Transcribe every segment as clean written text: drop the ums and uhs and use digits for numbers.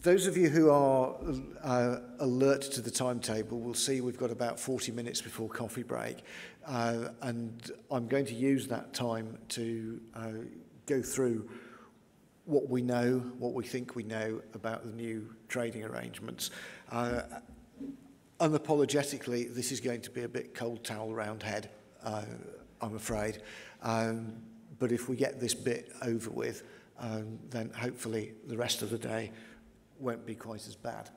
Those of you who are alert to the timetable will see we've got about 40 minutes before coffee break, and I'm going to use that time to go through what we know, what we think we know about the new trading arrangements. Unapologetically, this is going to be a bit cold towel round head, I'm afraid. But if we get this bit over with, then hopefully the rest of the day won't be quite as bad.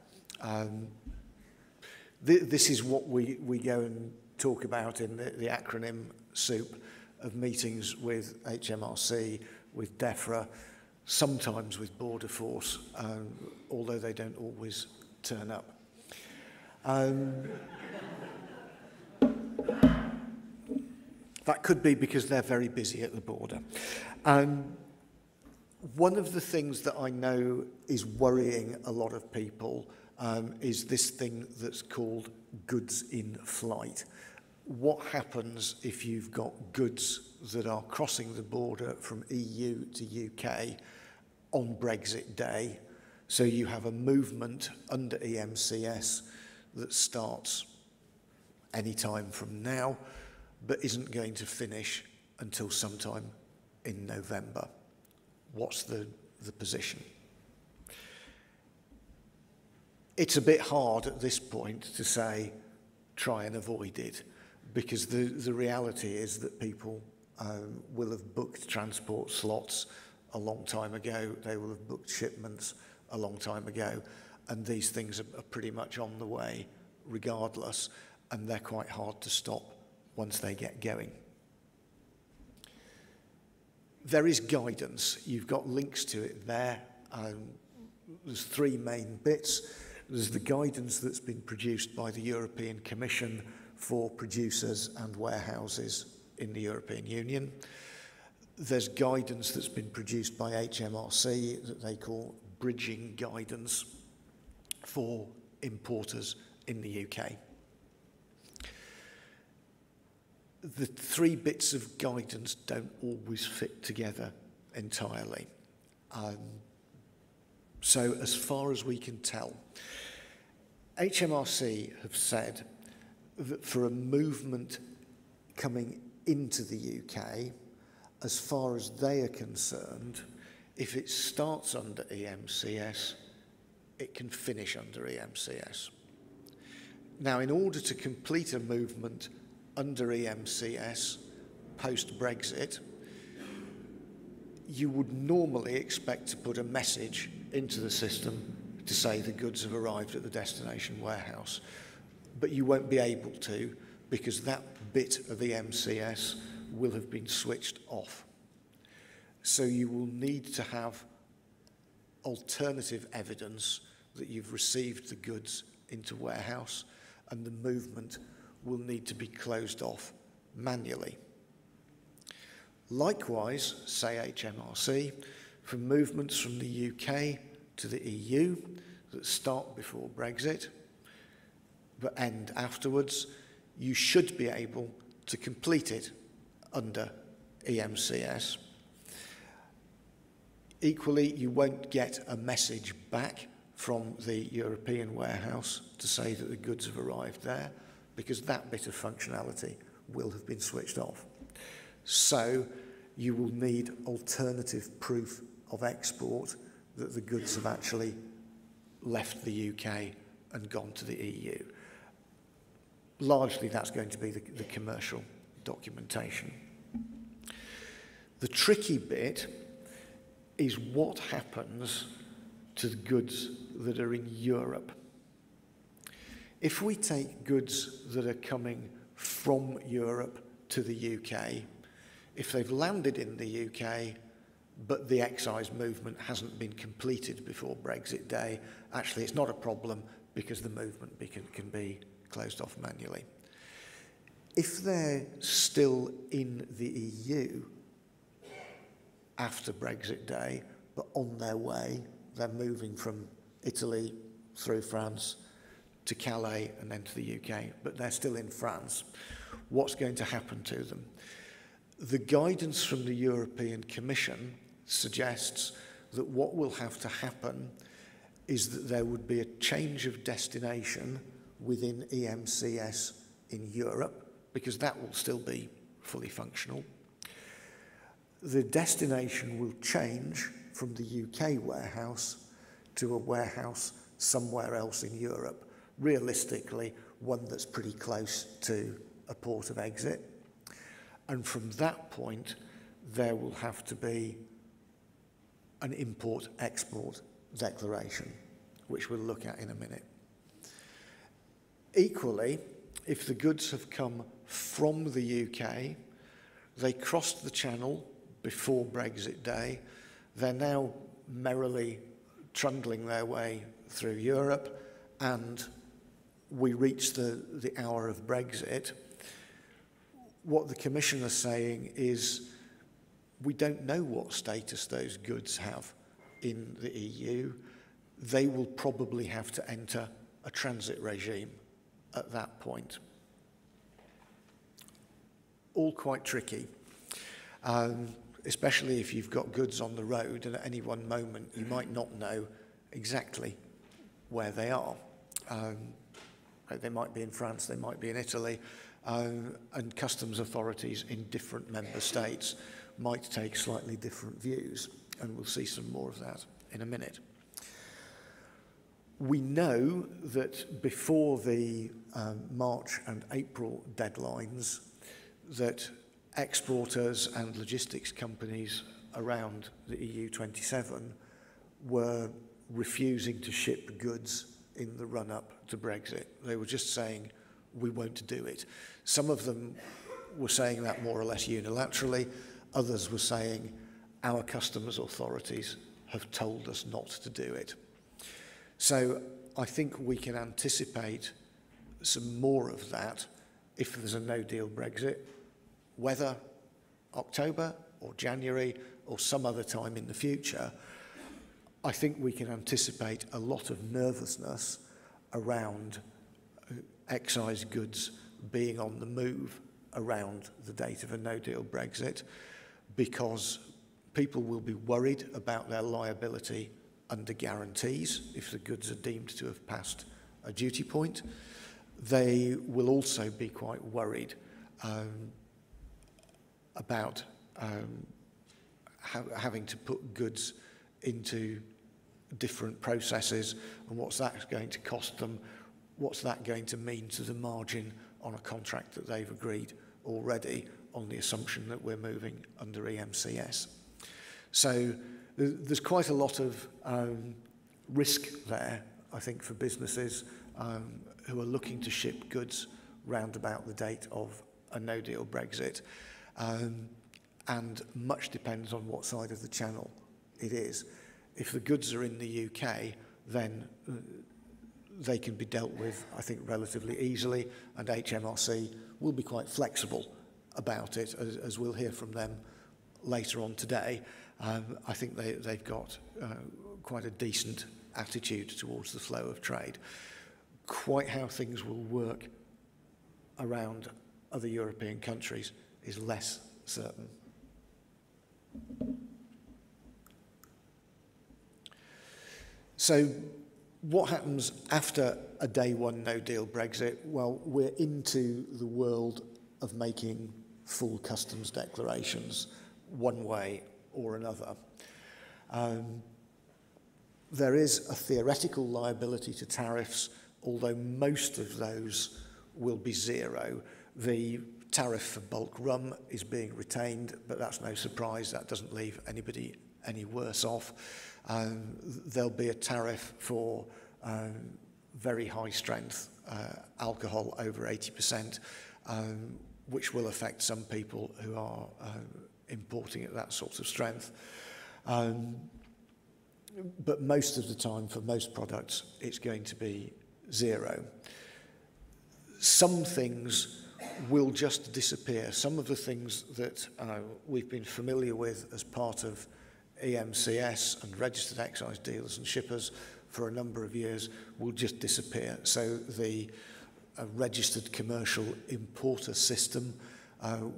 This is what we go and talk about in the acronym soup of meetings with HMRC, with DEFRA, sometimes with Border Force, although they don't always turn up. That could be because they're very busy at the border. One of the things that I know is worrying a lot of people is this thing that's called goods in flight. What happens if you've got goods that are crossing the border from EU to UK on Brexit Day? So you have a movement under EMCS that starts any time from now, but isn't going to finish until sometime in November. What's the position? It's a bit hard at this point to say, try and avoid it, because the reality is that people will have booked transport slots a long time ago. They will have booked shipments a long time ago, and these things are pretty much on the way regardless, and they're quite hard to stop once they get going. There is guidance. You've got links to it there. There's three main bits. There's the guidance that's been produced by the European Commission for producers and warehouses in the European Union. There's guidance that's been produced by HMRC that they call bridging guidance for importers in the UK. The three bits of guidance don't always fit together entirely. So as far as we can tell, HMRC have said that for a movement coming into the UK, as far as they are concerned, if it starts under EMCS, it can finish under EMCS. Now, in order to complete a movement under EMCS post-Brexit, you would normally expect to put a message into the system to say the goods have arrived at the destination warehouse. But you won't be able to, because that bit of EMCS will have been switched off. So you will need to have alternative evidence that you've received the goods into warehouse, and the movement will need to be closed off manually. Likewise, say HMRC, for movements from the UK to the EU that start before Brexit but end afterwards, you should be able to complete it under EMCS. Equally, you won't get a message back from the European warehouse to say that the goods have arrived there, because that bit of functionality will have been switched off. So you will need alternative proof of export that the goods have actually left the UK and gone to the EU. Largely that's going to be the commercial documentation. The tricky bit is what happens to the goods that are in Europe. If we take goods that are coming from Europe to the UK, if they've landed in the UK, but the excise movement hasn't been completed before Brexit Day, actually it's not a problem because the movement can be closed off manually. If they're still in the EU after Brexit Day, but on their way, they're moving from Italy through France to Calais and then to the UK, but they're still in France, what's going to happen to them? The guidance from the European Commission suggests that what will have to happen is that there would be a change of destination within EMCS in Europe, because that will still be fully functional. The destination will change from the UK warehouse to a warehouse somewhere else in Europe, realistically one that's pretty close to a port of exit. And from that point, there will have to be an import-export declaration, which we'll look at in a minute. Equally, if the goods have come from the UK, they crossed the channel before Brexit Day, they're now merrily trundling their way through Europe, and we reach the hour of Brexit. What the Commission is saying is we don't know what status those goods have in the EU. They will probably have to enter a transit regime at that point. All quite tricky, especially if you've got goods on the road, and at any one moment you might not know exactly where they are. They might be in France, they might be in Italy, and customs authorities in different member states might take slightly different views, and we'll see some more of that in a minute. We know that before the March and April deadlines, that exporters and logistics companies around the EU27 were refusing to ship goods in the run-up to Brexit. They were just saying, we won't do it. Some of them were saying that more or less unilaterally. Others were saying, our customs authorities have told us not to do it. So I think we can anticipate some more of that if there's a no-deal Brexit, whether October or January or some other time in the future. I think we can anticipate a lot of nervousness around excise goods being on the move around the date of a no-deal Brexit, because people will be worried about their liability under guarantees if the goods are deemed to have passed a duty point. They will also be quite worried about having to put goods into different processes, and what's that going to cost them, what's that going to mean to the margin on a contract that they've agreed already on the assumption that we're moving under EMCS. So there's quite a lot of risk there, I think, for businesses who are looking to ship goods round about the date of a no-deal Brexit. And much depends on what side of the channel it is. If the goods are in the UK, then they can be dealt with, I think, relatively easily, and HMRC will be quite flexible about it, as we'll hear from them later on today. I think they've got quite a decent attitude towards the flow of trade. Quite how things will work around other European countries is less certain. So what happens after a day one no-deal Brexit? Well, we're into the world of making full customs declarations one way or another. There is a theoretical liability to tariffs, although most of those will be zero. The tariff for bulk rum is being retained, but that's no surprise. That doesn't leave anybody any worse off. There'll be a tariff for very high strength alcohol over 80%, which will affect some people who are importing at that sort of strength. But most of the time, for most products, it's going to be zero. Some things will just disappear. Some of the things that we've been familiar with as part of EMCS and registered excise dealers and shippers for a number of years will just disappear. So the registered commercial importer system,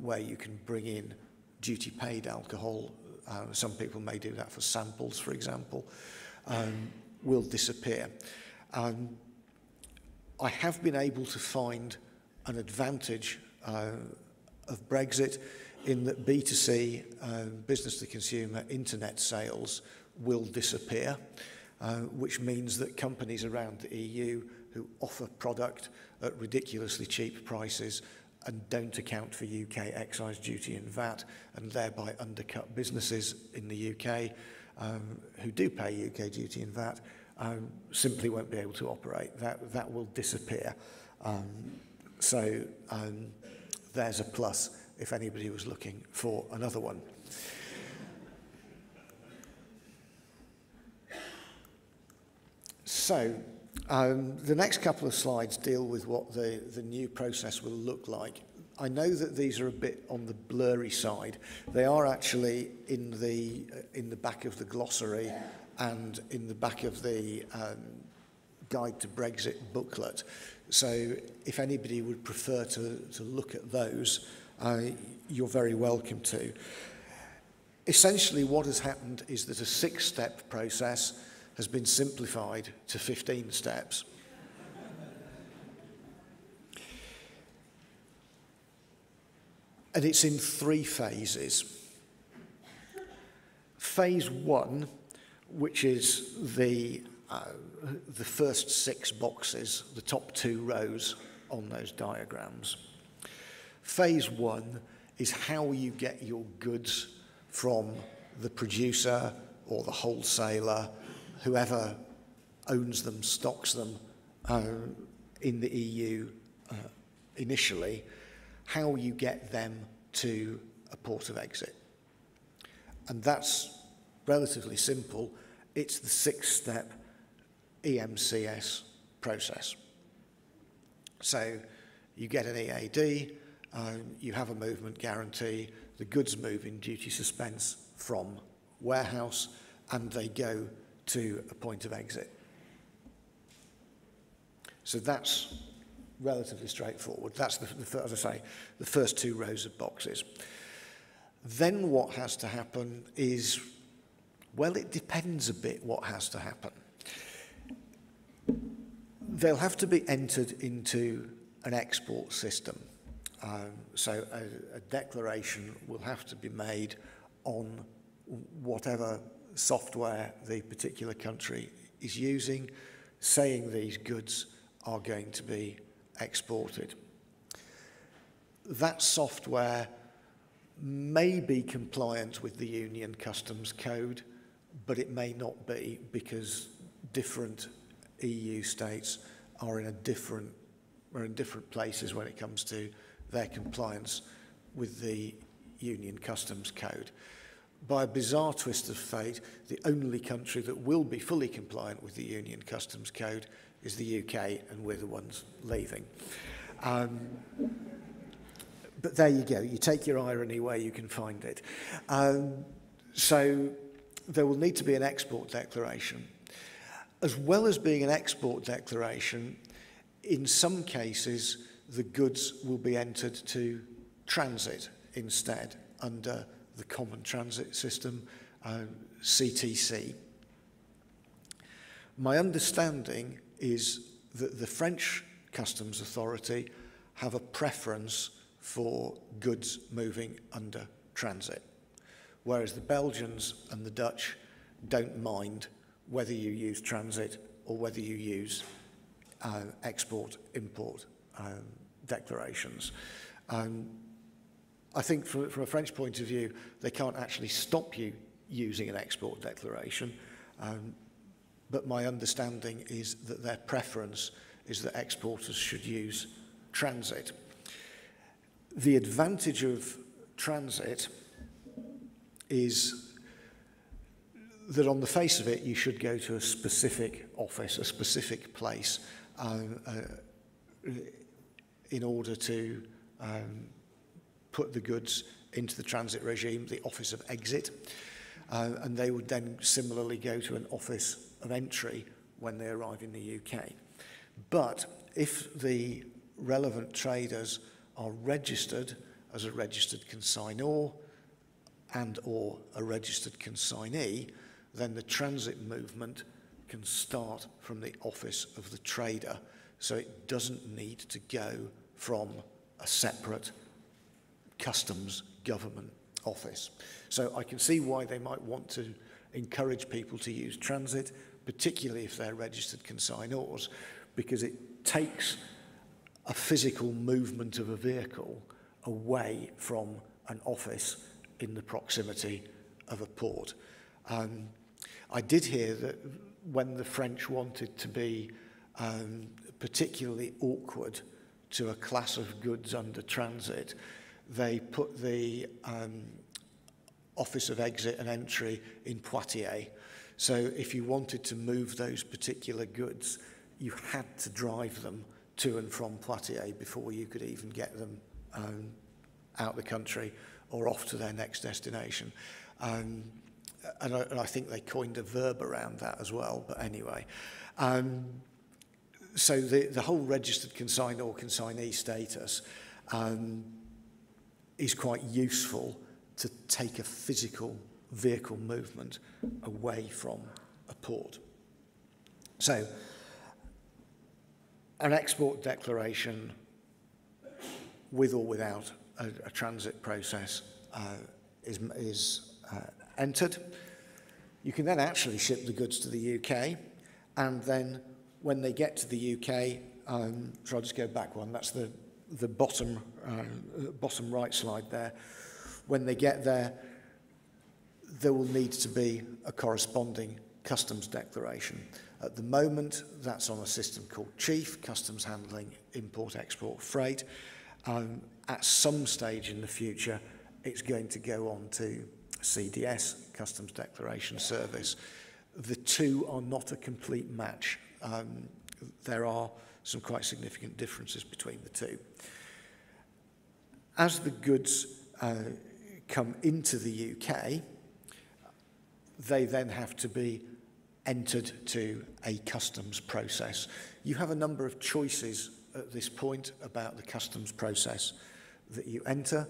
where you can bring in duty-paid alcohol, some people may do that for samples, for example, will disappear. I have been able to find an advantage of Brexit in that B2C, business to consumer, internet sales will disappear, which means that companies around the EU who offer product at ridiculously cheap prices and don't account for UK excise duty and VAT and thereby undercut businesses in the UK who do pay UK duty and VAT simply won't be able to operate. That will disappear. So there's a plus if anybody was looking for another one. So the next couple of slides deal with what the new process will look like. I know that these are a bit on the blurry side. They are actually in the back of the glossary and in the back of the Guide to Brexit booklet. So if anybody would prefer to look at those, you're very welcome to. Essentially, what has happened is that a 6-step process has been simplified to 15 steps. And it's in 3 phases. Phase 1, which is the first 6 boxes, the top 2 rows on those diagrams. Phase 1 is how you get your goods from the producer or the wholesaler, whoever owns them, stocks them in the EU initially, how you get them to a port of exit. And that's relatively simple. It's the 6-step EMCS process. So you get an EAD, you have a movement guarantee, the goods move in duty suspense from warehouse, and they go to a point of exit. So that's relatively straightforward. That's, as I say, the first 2 rows of boxes. Then what has to happen is, well, it depends a bit what has to happen. They'll have to be entered into an export system. So a declaration will have to be made on whatever software the particular country is using, saying these goods are going to be exported. That software may be compliant with the Union Customs Code, but it may not be, because different EU states are in different places when it comes to their compliance with the Union Customs Code. By a bizarre twist of fate, the only country that will be fully compliant with the Union Customs Code is the UK, and we're the ones leaving. But there you go. You take your irony where you can find it. So there will need to be an export declaration. As well as being an export declaration, in some cases, the goods will be entered to transit instead under the Common Transit System, CTC. My understanding is that the French Customs Authority have a preference for goods moving under transit, whereas the Belgians and the Dutch don't mind whether you use transit or whether you use export-import declarations. I think from a French point of view, they can't actually stop you using an export declaration, but my understanding is that their preference is that exporters should use transit. The advantage of transit is that on the face of it, you should go to a specific office, a specific place, in order to put the goods into the transit regime, the office of exit, and they would then similarly go to an office of entry when they arrive in the UK. But if the relevant traders are registered as a registered consignor and or a registered consignee, then the transit movement can start from the office of the trader, so it doesn't need to go from a separate customs government office. So I can see why they might want to encourage people to use transit, particularly if they're registered consignors, because it takes a physical movement of a vehicle away from an office in the proximity of a port. I did hear that when the French wanted to be particularly awkward to a class of goods under transit, they put the office of exit and entry in Poitiers. So if you wanted to move those particular goods, you had to drive them to and from Poitiers before you could even get them out the country or off to their next destination. And I think they coined a verb around that as well, but anyway. So the whole registered consignor consignee status is quite useful to take a physical vehicle movement away from a port. So an export declaration with or without a transit process is entered. You can then actually ship the goods to the UK, and then when they get to the UK, so I'll just go back one, that's the bottom right slide there. When they get there, there will need to be a corresponding customs declaration. At the moment, that's on a system called CHIEF, Customs Handling Import Export Freight. At some stage in the future, it's going to go on to CDS, Customs Declaration Service. The two are not a complete match. There are some quite significant differences between the two. As the goods come into the UK, they then have to be entered to a customs process. You have a number of choices at this point about the customs process that you enter.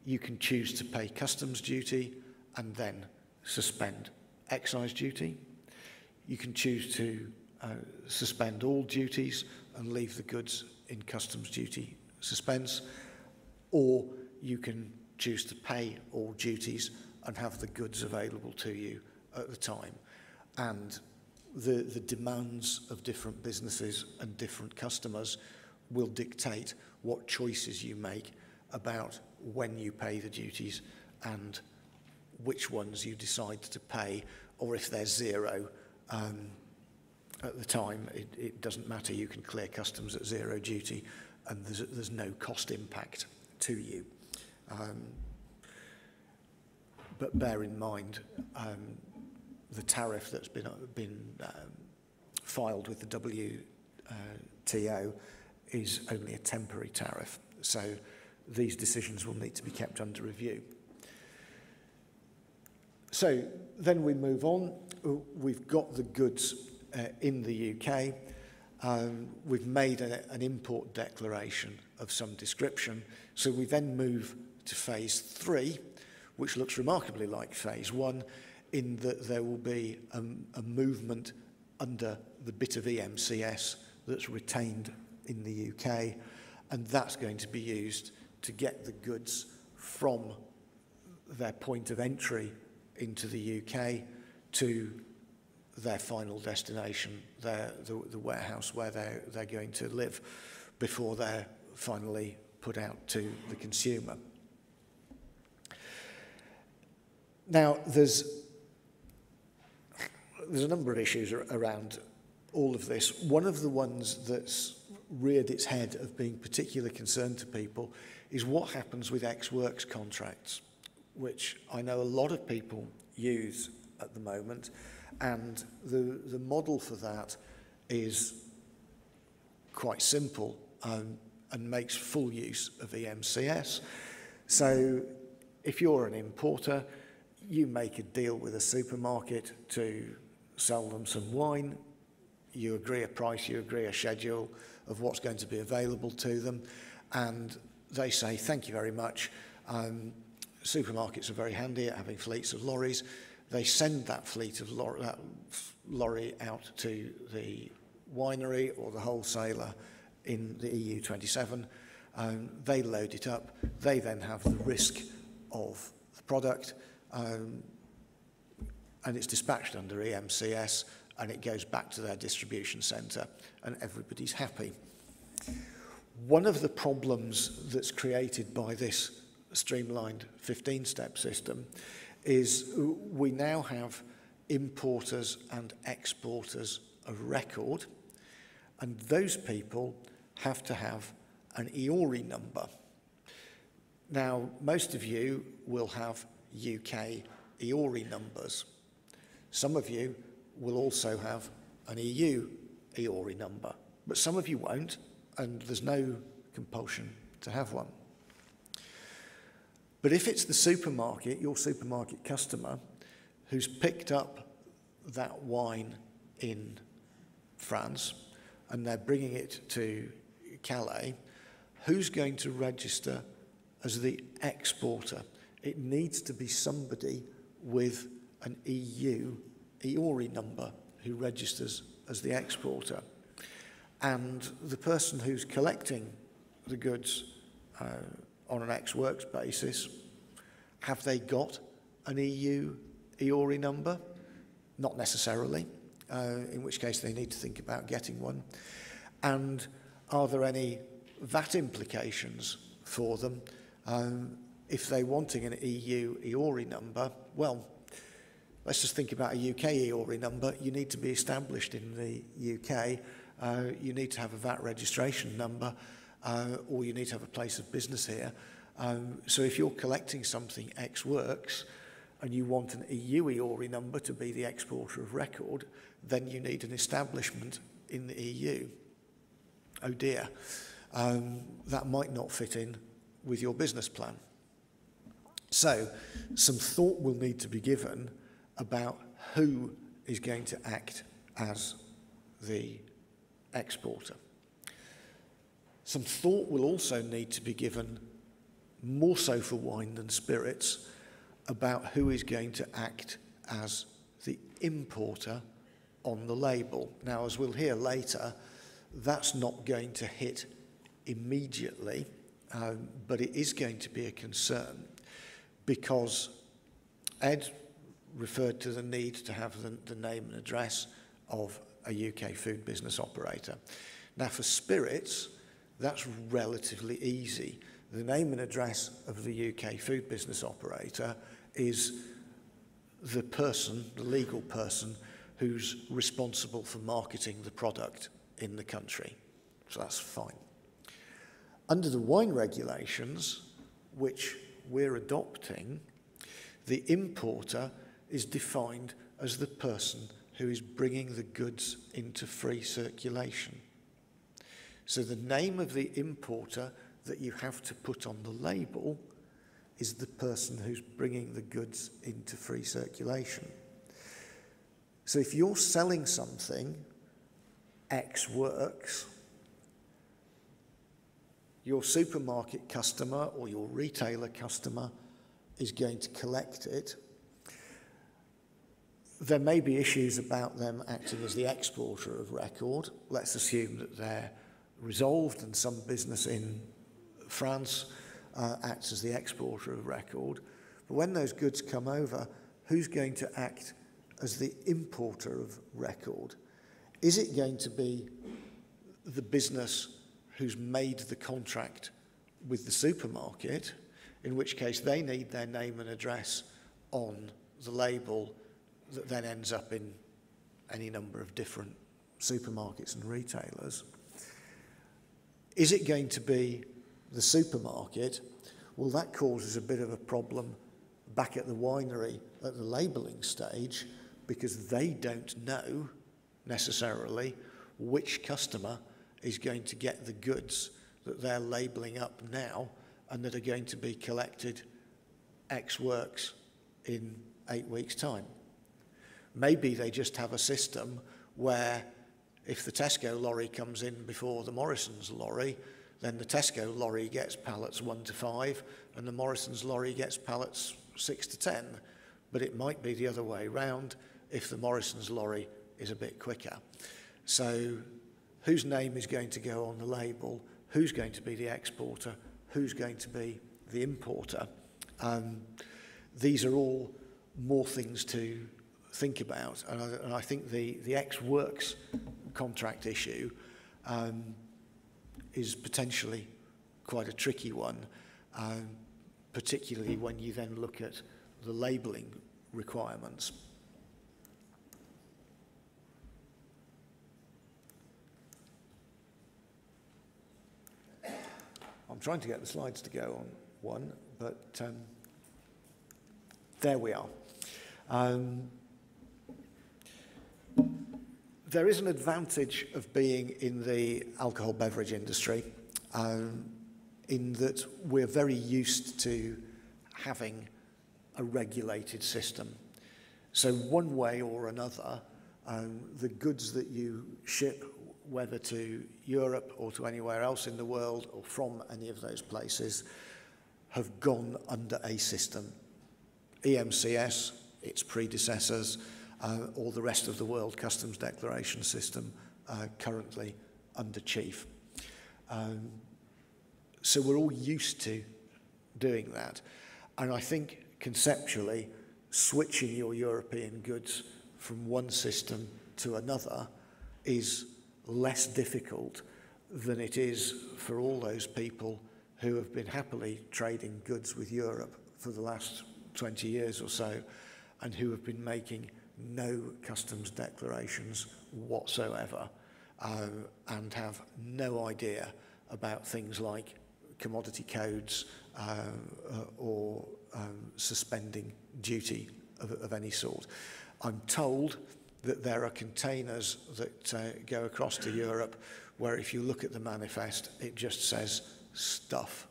You can choose to pay customs duty and then suspend excise duty. You can choose to suspend all duties and leave the goods in customs duty suspense, or you can choose to pay all duties and have the goods available to you at the time. And the demands of different businesses and different customers will dictate what choices you make about when you pay the duties and which ones you decide to pay, or if they're zero at the time, it doesn't matter. You can clear customs at zero duty and there's no cost impact to you. But bear in mind, the tariff that's been filed with the WTO is only a temporary tariff. So these decisions will need to be kept under review. So then we move on. We've got the goods in the UK. We've made an import declaration of some description. So we then move to phase 3, which looks remarkably like phase 1, in that there will be a movement under the bit of EMCS that's retained in the UK, and that's going to be used to get the goods from their point of entry into the UK to their final destination, the warehouse where they're going to live before they're finally put out to the consumer. Now, there's a number of issues around all of this. One of the ones that's reared its head of being particular concern to people is what happens with ex-works contracts, which I know a lot of people use at the moment, and the model for that is quite simple and makes full use of EMCS. So if you're an importer, you make a deal with a supermarket to sell them some wine, you agree a price, you agree a schedule of what's going to be available to them, and they say, thank you very much. Supermarkets are very handy at having fleets of lorries. They send that fleet of lorry out to the winery or the wholesaler in the EU 27. They load it up. They then have the risk of the product, and it's dispatched under EMCS, and it goes back to their distribution centre, and everybody's happy. One of the problems that's created by this streamlined 15-step system is we now have importers and exporters of record, and those people have to have an EORI number. Now, most of you will have UK EORI numbers. Some of you will also have an EU EORI number, but some of you won't, and there's no compulsion to have one. But if it's the supermarket, your supermarket customer, who's picked up that wine in France and they're bringing it to Calais, who's going to register as the exporter? It needs to be somebody with an EU EORI number who registers as the exporter. And the person who's collecting the goods on an ex-works basis, have they got an EU EORI number? Not necessarily, in which case they need to think about getting one. And are there any VAT implications for them? If they're wanting an EU EORI number, well, let's just think about a UK EORI number. You need to be established in the UK. You need to have a VAT registration number, or you need to have a place of business here. So if you're collecting something ex-works and you want an EU EORI number to be the exporter of record, then you need an establishment in the EU. Oh dear, that might not fit in with your business plan. So some thought will need to be given about who is going to act as the exporter. Some thought will also need to be given, more so for wine than spirits, about who is going to act as the importer on the label. Now, as we'll hear later, that's not going to hit immediately, but it is going to be a concern, because Ed referred to the need to have the name and address of a UK food business operator. Now, for spirits, that's relatively easy. The name and address of the UK food business operator is the person, the legal person, who's responsible for marketing the product in the country. So that's fine. Under the wine regulations, which we're adopting, the importer is defined as the person who is bringing the goods into free circulation. So the name of the importer that you have to put on the label is the person who's bringing the goods into free circulation. So if you're selling something ex-works, your supermarket customer or your retailer customer is going to collect it. There may be issues about them acting as the exporter of record. Let's assume that they're resolved and some business in France acts as the exporter of record. But when those goods come over, who's going to act as the importer of record? Is it going to be the business who's made the contract with the supermarket, in which case they need their name and address on the label that then ends up in any number of different supermarkets and retailers? Is it going to be the supermarket? Well, that causes a bit of a problem back at the winery at the labelling stage, because they don't know necessarily which customer is going to get the goods that they're labelling up now and that are going to be collected ex-works in 8 weeks' time. Maybe they just have a system where if the Tesco lorry comes in before the Morrison's lorry, then the Tesco lorry gets pallets 1 to 5 and the Morrison's lorry gets pallets 6 to 10. but it might be the other way round if the Morrison's lorry is a bit quicker. So whose name is going to go on the label? Who's going to be the exporter? Who's going to be the importer? These are all more things to think about. And I think the ex-works contract issue is potentially quite a tricky one, particularly when you then look at the labelling requirements. I'm trying to get the slides to go on one, but there we are. There is an advantage of being in the alcohol beverage industry in that we're very used to having a regulated system. So one way or another, the goods that you ship, whether to Europe or to anywhere else in the world or from any of those places, have gone under a system. EMCS, its predecessors, or the rest of the world customs declaration system currently under Chief. So we're all used to doing that. And I think conceptually, switching your European goods from one system to another is less difficult than it is for all those people who have been happily trading goods with Europe for the last 20 years or so and who have been making no customs declarations whatsoever and have no idea about things like commodity codes or suspending duty of any sort. I'm told that there are containers that go across to Europe where if you look at the manifest, it just says stuff.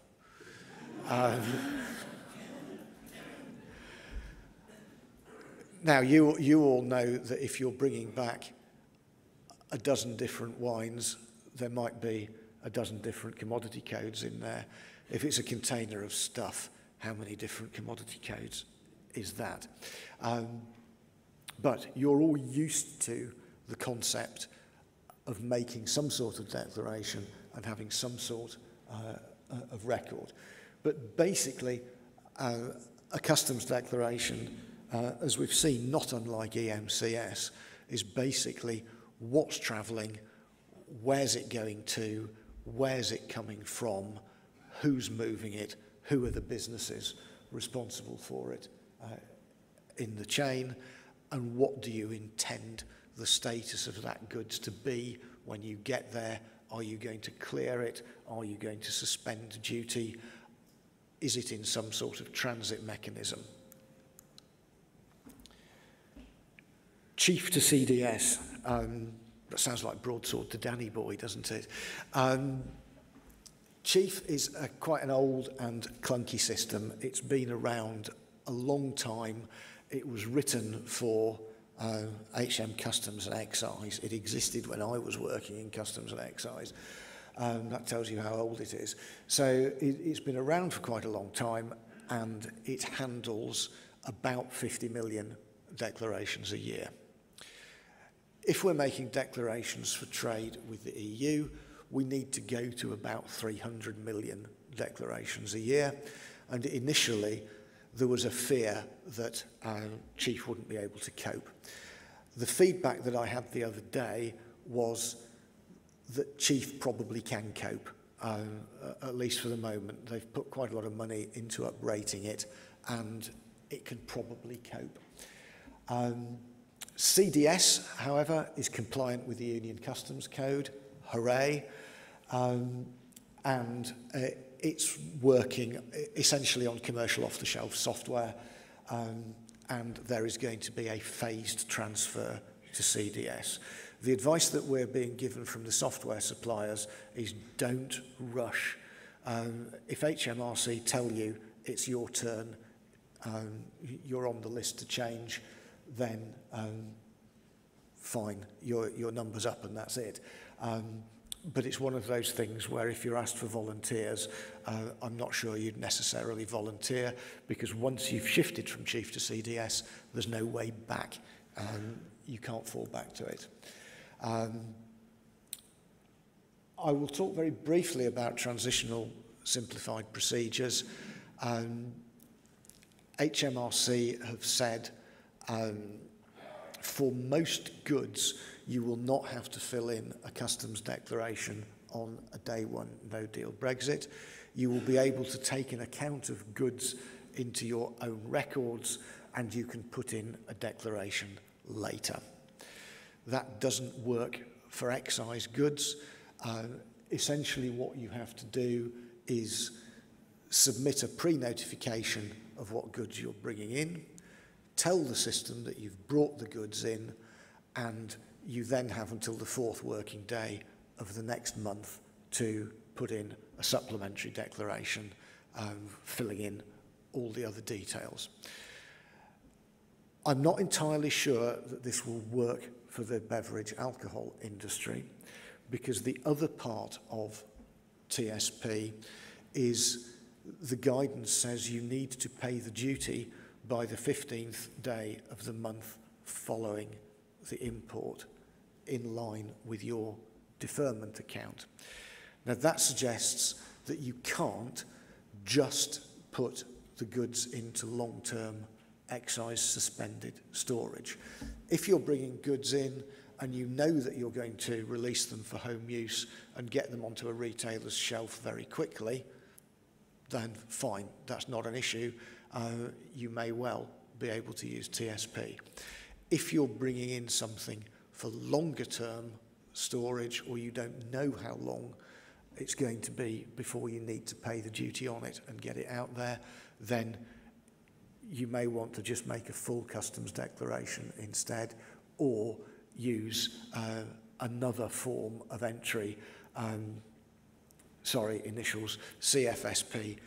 Now, you all know that if you're bringing back a dozen different wines, there might be a dozen different commodity codes in there. If it's a container of stuff, how many different commodity codes is that? But you're all used to the concept of making some sort of declaration and having some sort of record. But basically, a customs declaration, as we've seen, not unlike EMCS, is basically what's travelling, where's it going to, where's it coming from, who's moving it, who are the businesses responsible for it in the chain, and what do you intend the status of that goods to be when you get there? Are you going to clear it? Are you going to suspend duty? Is it in some sort of transit mechanism? Chief to CDS. That sounds like broadsword to Danny Boy, doesn't it? Chief is quite an old and clunky system. It's been around a long time. It was written for HM Customs and Excise. It existed when I was working in Customs and Excise. That tells you how old it is. So it's been around for quite a long time, and it handles about 50 million declarations a year. If we're making declarations for trade with the EU, we need to go to about 300 million declarations a year. And initially, there was a fear that Chief wouldn't be able to cope. The feedback that I had the other day was that Chief probably can cope, at least for the moment. They've put quite a lot of money into uprating it, and it can probably cope. CDS, however, is compliant with the Union Customs Code. Hooray. And it's working essentially on commercial off-the-shelf software, and there is going to be a phased transfer to CDS. The advice that we're being given from the software suppliers is don't rush. If HMRC tell you it's your turn, you're on the list to change, then fine, your number's up and that's it. but it's one of those things where if you're asked for volunteers, I'm not sure you'd necessarily volunteer, because once you've shifted from chief to CDS, there's no way back. You can't fall back to it. I will talk very briefly about transitional simplified procedures. HMRC have said for most goods, you will not have to fill in a customs declaration on a day one no-deal Brexit. You will be able to take an account of goods into your own records, and you can put in a declaration later. That doesn't work for excise goods. Essentially what you have to do is submit a pre-notification of what goods you're bringing in, tell the system that you've brought the goods in, and you then have until the 4th working day of the next month to put in a supplementary declaration, filling in all the other details. I'm not entirely sure that this will work for the beverage alcohol industry, because the other part of TSP is the guidance says you need to pay the duty by the 15th day of the month following the import, in line with your deferment account. Now that suggests that you can't just put the goods into long-term excise suspended storage. If you're bringing goods in and you know that you're going to release them for home use and get them onto a retailer's shelf very quickly, then fine, that's not an issue. You may well be able to use TSP. If you're bringing in something for longer term storage, or you don't know how long it's going to be before you need to pay the duty on it and get it out there, then you may want to just make a full customs declaration instead, or use another form of entry, initials, CFSP,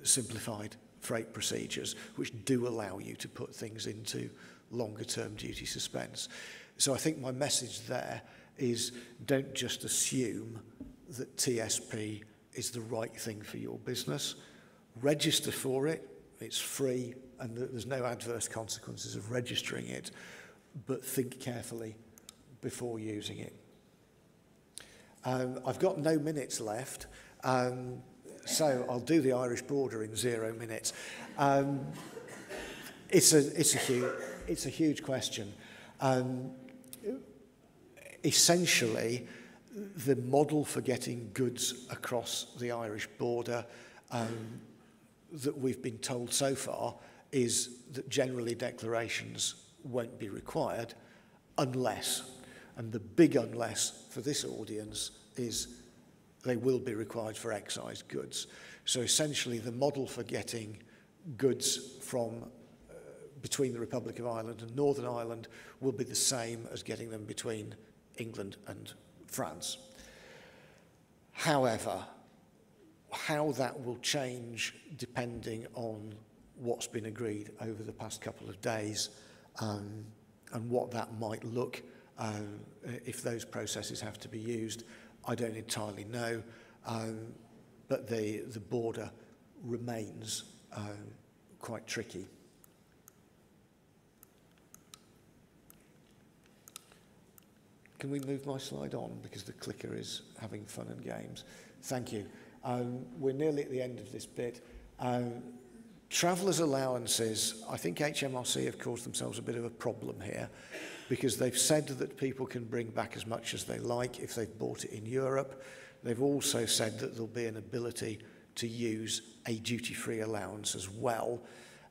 simplified freight procedures, which do allow you to put things into longer term duty suspense. So I think my message there is, don't just assume that TSP is the right thing for your business. Register for it, it's free, and there's no adverse consequences of registering it, but think carefully before using it. I've got no minutes left, so I'll do the Irish border in 0 minutes. It's a huge question. Essentially, the model for getting goods across the Irish border that we've been told so far is that generally declarations won't be required unless, and the big unless for this audience is they will be required for excise goods. So essentially the model for getting goods from between the Republic of Ireland and Northern Ireland will be the same as getting them between England and France. However, how that will change depending on what's been agreed over the past couple of days, and what that might look if those processes have to be used, I don't entirely know, but the border remains quite tricky. Can we move my slide on, because the clicker is having fun and games? Thank you. We're nearly at the end of this bit. Travellers' allowances, I think HMRC have caused themselves a bit of a problem here, because they've said that people can bring back as much as they like if they've bought it in Europe. They've also said that there'll be an ability to use a duty-free allowance as well.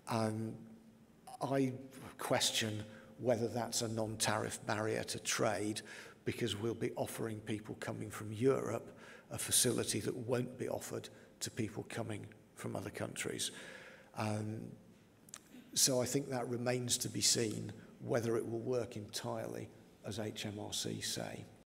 I question whether that's a non-tariff barrier to trade, because we'll be offering people coming from Europe a facility that won't be offered to people coming from other countries. So I think that remains to be seen whether it will work entirely as HMRC say.